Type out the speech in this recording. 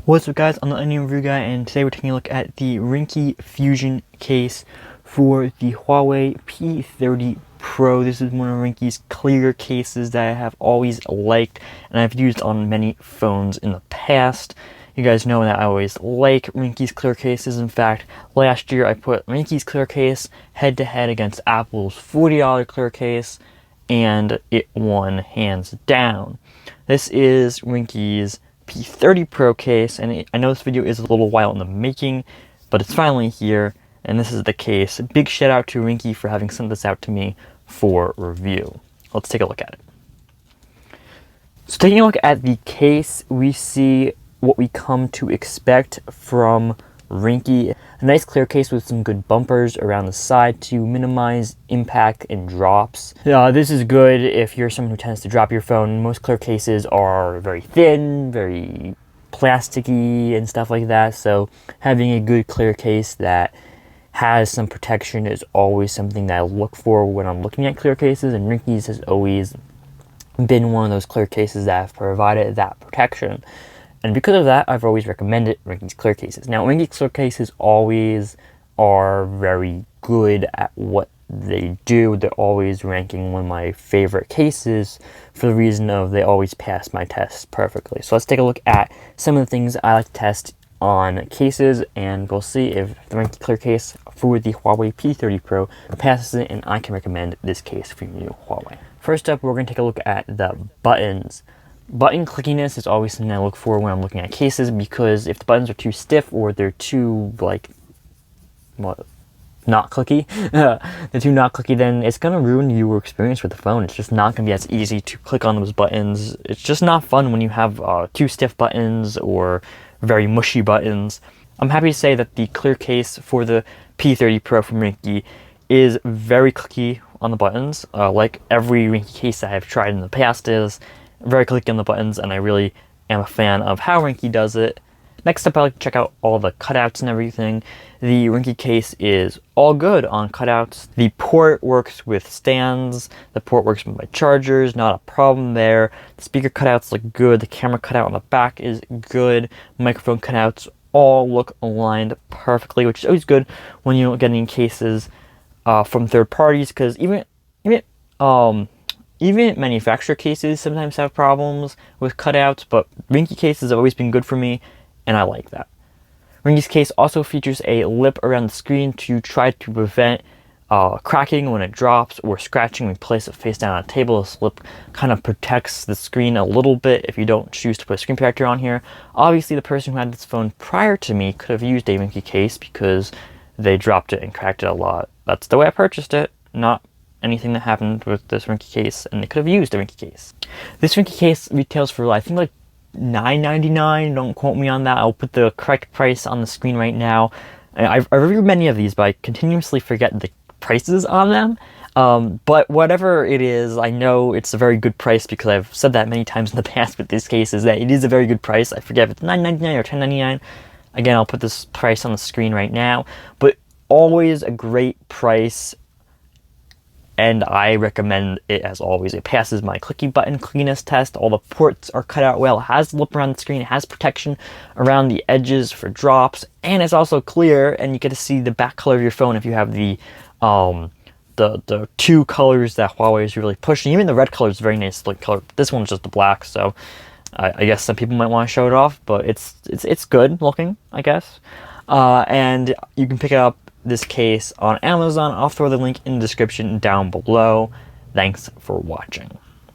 What's up guys, I'm the Onion Review Guy, and today we're taking a look at the Ringke Fusion Case for the Huawei P30 Pro. This is one of Ringke's clear cases that I have always liked, and I've used on many phones in the past. You guys know that I always like Ringke's clear cases. In fact, last year I put Ringke's clear case head to head against Apple's $40 clear case, and it won hands down. This is Ringke's P30 Pro case, and I know this video is a little while in the making, but it's finally here, and this is the case. Big shout out to Ringke for having sent this out to me for review. Let's take a look at it. So taking a look at the case, we see what we come to expect from Ringke. A nice clear case with some good bumpers around the side to minimize impact and drops. This is good if you're someone who tends to drop your phone. Most clear cases are very thin, very plasticky and stuff like that, so having a good clear case that has some protection is always something that I look for when I'm looking at clear cases, and Ringke's has always been one of those clear cases that have provided that protection. And because of that, I've always recommended Ringke's clear cases. Now, Ringke's clear cases always are very good at what they do. They're always ranking one of my favorite cases for the reason of they always pass my tests perfectly. So let's take a look at some of the things I like to test on cases, and we'll see if the Ringke clear case for the Huawei P30 Pro passes it, and I can recommend this case for you, Huawei. First up, we're going to take a look at the buttons. Button clickiness is always something I look for when I'm looking at cases, because if the buttons are too stiff or they're too, not clicky, they're too not clicky, then it's going to ruin your experience with the phone. It's just not going to be as easy to click on those buttons. It's just not fun when you have too stiff buttons or very mushy buttons. I'm happy to say that the clear case for the P30 Pro from Ringke is very clicky on the buttons, like every Ringke case I have tried in the past is. Very clicky on the buttons, and I really am a fan of how Ringke does it. Next up, I like to check out all the cutouts and everything. The Ringke case is all good on cutouts. The port works with stands. The port works with my chargers, not a problem there. The speaker cutouts look good. The camera cutout on the back is good. Microphone cutouts all look aligned perfectly, which is always good when you don't get any cases from third parties, because even manufacturer cases sometimes have problems with cutouts, but Ringke cases have always been good for me, and I like that. Ringke's case also features a lip around the screen to try to prevent cracking when it drops or scratching when you place it face down on a table. This lip kind of protects the screen a little bit if you don't choose to put a screen protector on here. Obviously, the person who had this phone prior to me could have used a Ringke case because they dropped it and cracked it a lot. That's the way I purchased it, not anything that happened with this Ringke case, and they could have used a Ringke case. This Ringke case retails for, I think, like $9.99. Don't quote me on that. I'll put the correct price on the screen right now. I reviewed many of these, but I continuously forget the prices on them. But whatever it is, I know it's a very good price because I've said that many times in the past with this case, is that it is a very good price. I forget if it's $9.99 or $10.99. Again, I'll put this price on the screen right now, but always a great price, and I recommend it as always. It passes my clicky button cleanness test. All the ports are cut out well. It has the lip around the screen. It has protection around the edges for drops, and it's also clear, and you get to see the back color of your phone if you have the two colors that Huawei is really pushing. Even the red color is very nice looking color. This one's just the black, so I guess some people might want to show it off, but it's good looking, I guess. And you can pick it up, this case, on Amazon. I'll throw the link in the description down below. Thanks for watching.